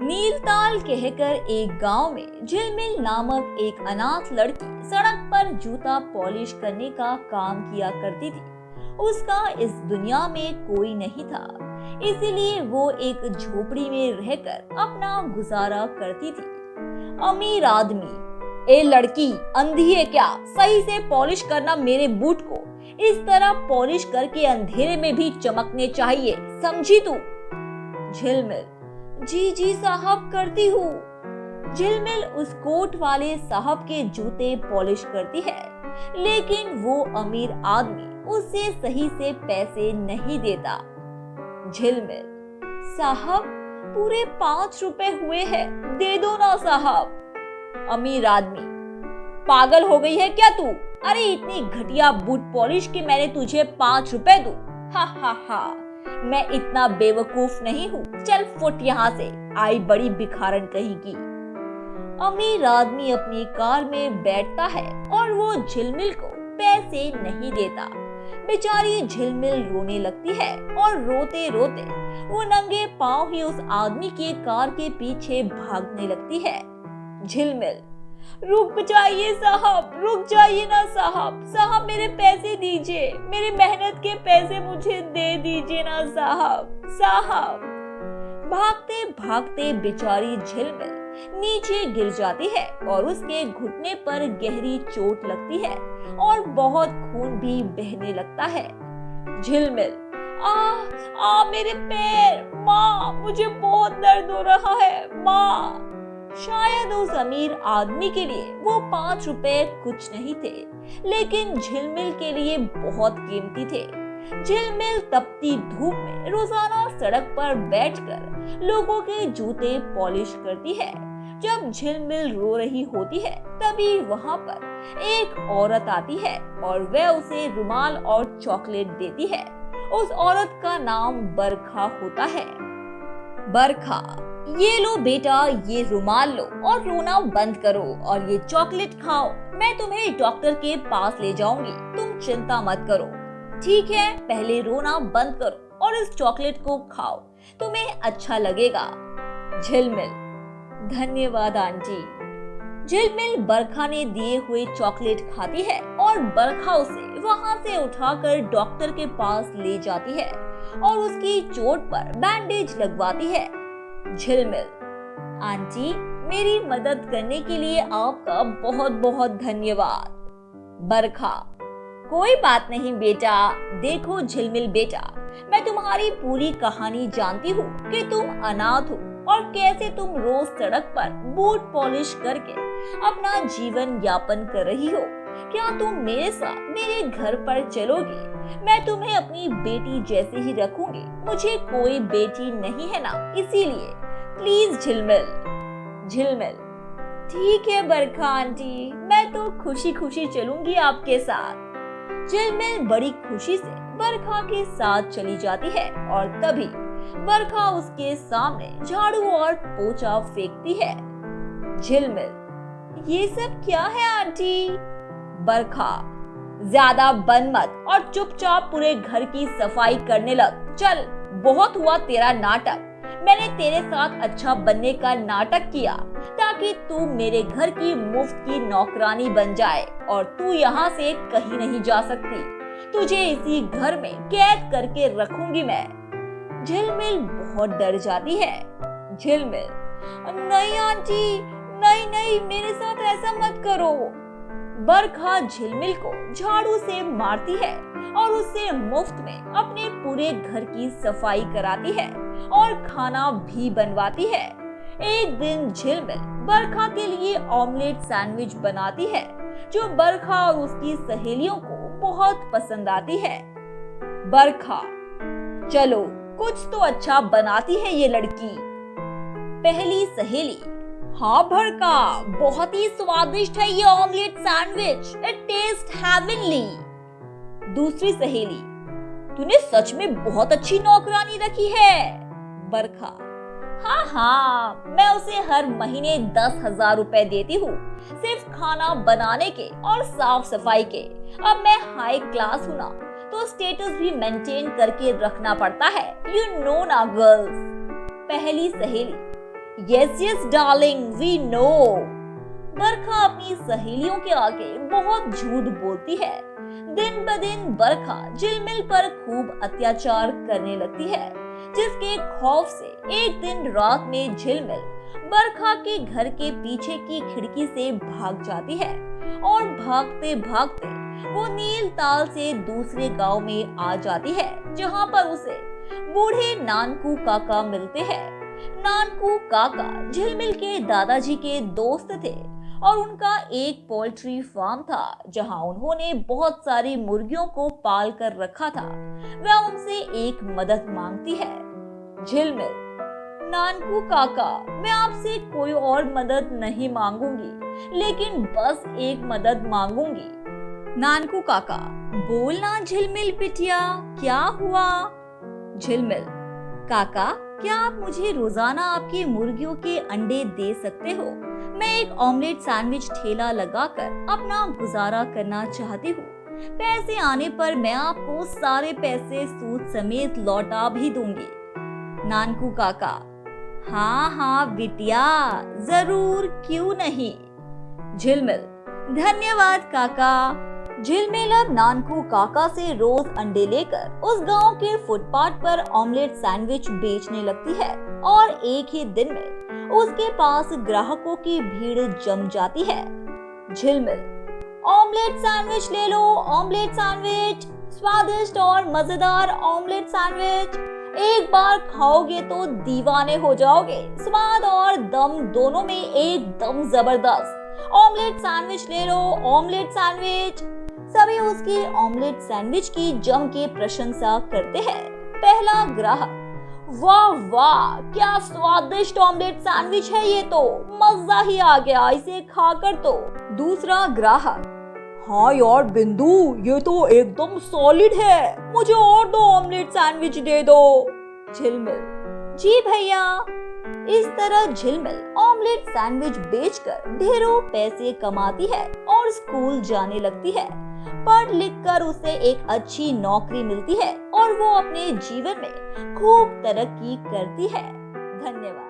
नीलताल कहकर एक गांव में झिलमिल नामक एक अनाथ लड़की सड़क पर जूता पॉलिश करने का काम किया करती थी। उसका इस दुनिया में कोई नहीं था, इसीलिए वो एक झोपड़ी में रहकर अपना गुजारा करती थी। अमीर आदमी, ए लड़की अंधी है क्या? सही से पॉलिश करना मेरे बूट को। इस तरह पॉलिश करके अंधेरे में भी चमकने चाहिए, समझी तू? झिलमिल, जी जी साहब करती हूँ। झिलमिल उस कोट वाले साहब के जूते पॉलिश करती है, लेकिन वो अमीर आदमी उसे सही से पैसे नहीं देता। झिलमिल, साहब पूरे 5 रुपए हुए हैं, दे दो ना साहब। अमीर आदमी, पागल हो गई है क्या तू? अरे इतनी घटिया बूट पॉलिश की मैंने तुझे 5 रुपए दूं? हा हा हा, मैं इतना बेवकूफ नहीं हूँ, चल फुट यहाँ से, आई बड़ी भिखारन कहेगी। अमीर आदमी अपनी कार में बैठता है और वो झिलमिल को पैसे नहीं देता। बेचारी झिलमिल रोने लगती है और रोते रोते वो नंगे पांव ही उस आदमी के कार के पीछे भागने लगती है। झिलमिल, रुक जाइए साहब, रुक जाइए ना साहब, साहब मेरे पैसे दीजिए, मेरी मेहनत के पैसे मुझे दे दीजिए ना साहब, साहब। भागते भागते बेचारी झिलमिल नीचे गिर जाती है और उसके घुटने पर गहरी चोट लगती है और बहुत खून भी बहने लगता है। झिलमिल, आ मेरे पैर, माँ मुझे बहुत दर्द हो रहा है माँ। शायद उस अमीर आदमी के लिए वो 5 रुपए कुछ नहीं थे, लेकिन झिलमिल के लिए बहुत कीमती थे। झिलमिल तपती धूप में रोजाना सड़क पर बैठकर लोगों के जूते पॉलिश करती है। जब झिलमिल रो रही होती है, तभी वहाँ पर एक औरत आती है और वह उसे रुमाल और चॉकलेट देती है। उस औरत का नाम बरखा होता है। बरखा, ये लो बेटा, ये रुमाल लो और रोना बंद करो और ये चॉकलेट खाओ। मैं तुम्हें डॉक्टर के पास ले जाऊंगी, तुम चिंता मत करो। ठीक है, पहले रोना बंद करो और इस चॉकलेट को खाओ, तुम्हें अच्छा लगेगा। झिलमिल, धन्यवाद आंटी। झिलमिल बरखा ने दिए हुए चॉकलेट खाती है और बरखा उसे वहां से उठाकर डॉक्टर के पास ले जाती है और उसकी चोट पर बैंडेज लगवाती है। झिलमिल, आंटी मेरी मदद करने के लिए आपका बहुत बहुत धन्यवाद। बरखा, कोई बात नहीं बेटा। देखो झिलमिल बेटा, मैं तुम्हारी पूरी कहानी जानती हूँ कि तुम अनाथ हो और कैसे तुम रोज सड़क पर बूट पॉलिश करके अपना जीवन यापन कर रही हो। क्या तुम मेरे साथ मेरे घर पर चलोगी? मैं तुम्हें अपनी बेटी जैसे ही रखूंगी। मुझे कोई बेटी नहीं है ना, इसीलिए प्लीज झिलमिल। झिलमिल, ठीक है बरखा आंटी, मैं तो खुशी खुशी चलूंगी आपके साथ। झिलमिल बड़ी खुशी से बरखा के साथ चली जाती है और तभी बरखा उसके सामने झाड़ू और पोछा फेंकती है। झिलमिल, ये सब क्या है आंटी? बरखा, ज्यादा बन मत और चुपचाप पूरे घर की सफाई करने लग। चल, बहुत हुआ तेरा नाटक। मैंने तेरे साथ अच्छा बनने का नाटक किया ताकि तू मेरे घर की मुफ्त की नौकरानी बन जाए और तू यहाँ से कहीं नहीं जा सकती। तुझे इसी घर में कैद करके रखूंगी मैं। झिलमिल बहुत डर जाती है। झिलमिल, नहीं आंटी, नहीं नहीं, मेरे साथ ऐसा मत करो। बरखा झिलमिल को झाड़ू से मारती है और उससे मुफ्त में अपने पूरे घर की सफाई कराती है और खाना भी बनवाती है। एक दिन झिलमिल बरखा के लिए ऑमलेट सैंडविच बनाती है, जो बरखा और उसकी सहेलियों को बहुत पसंद आती है। बरखा, चलो कुछ तो अच्छा बनाती है ये लड़की। पहली सहेली, हाँ बरखा, बहुत ही स्वादिष्ट है ये omelette sandwich, it taste heavenly. दूसरी सहेली, तूने सच में बहुत अच्छी नौकरानी रखी है। बरखा, हाँ हाँ, मैं उसे हर महीने 10,000 रुपए देती हूँ, सिर्फ खाना बनाने के और साफ सफाई के। अब मैं हाई क्लास हूँ ना, तो स्टेटस भी मेंटेन करके रखना पड़ता है, यू नो ना गर्ल्स। पहली सहेली, yes yes darling, we know. Barkha अपनी सहेलियों के आगे बहुत झूठ बोलती है। दिन ब दिन बरखा झिलमिल पर खूब अत्याचार करने लगती है, जिसके खौफ से एक दिन रात में झिलमिल बरखा के घर के पीछे की खिड़की से भाग जाती है और भागते भागते वो नील ताल से दूसरे गांव में आ जाती है, जहां पर उसे बूढ़े नानकू काका मिलते हैं। नानकू काका झिलमिल के दादाजी के दोस्त थे और उनका एक पोल्ट्री फार्म था, जहां उन्होंने बहुत सारी मुर्गियों को पाल कर रखा था। वह उनसे एक मदद मांगती है। झिलमिल, नानकू काका, मैं आपसे कोई और मदद नहीं मांगूंगी, लेकिन बस एक मदद मांगूंगी। नानकू काका, बोलना झिलमिल बिटिया, क्या हुआ? झिलमिल, काका, क्या आप मुझे रोजाना आपकी मुर्गियों के अंडे दे सकते हो? मैं एक ऑमलेट सैंडविच ठेला लगाकर अपना गुजारा करना चाहती हूँ। पैसे आने पर मैं आपको सारे पैसे सूद समेत लौटा भी दूंगी। नानकू काका, हाँ हाँ बिटिया, जरूर, क्यों नहीं। झिलमिल, धन्यवाद काका। झिलमिल अब नानकू काका से रोज अंडे लेकर उस गांव के फुटपाथ पर ऑमलेट सैंडविच बेचने लगती है और एक ही दिन में उसके पास ग्राहकों की भीड़ जम जाती है। झिलमिल, ऑमलेट सैंडविच ले लो, ऑमलेट सैंडविच, स्वादिष्ट और मजेदार ऑमलेट सैंडविच। एक बार खाओगे तो दीवाने हो जाओगे। स्वाद और दम दोनों में एकदम जबरदस्त। ऑमलेट सैंडविच ले लो, ऑमलेट सैंडविच। सभी उसकी ऑमलेट सैंडविच की जम के प्रशंसा करते हैं। पहला ग्राहक, वाह वाह, क्या स्वादिष्ट ऑमलेट सैंडविच है ये तो, मजा ही आ गया इसे खाकर तो। दूसरा ग्राहक, हाँ यार बिंदु, ये तो एकदम सॉलिड है, मुझे और दो ऑमलेट सैंडविच दे दो। झिलमिल, जी भैया। इस तरह झिलमिल ऑमलेट सैंडविच बेचकर ढेरों पैसे कमाती है और स्कूल जाने लगती है। पढ़ लिख कर उसे एक अच्छी नौकरी मिलती है और वो अपने जीवन में खूब तरक्की करती है। धन्यवाद।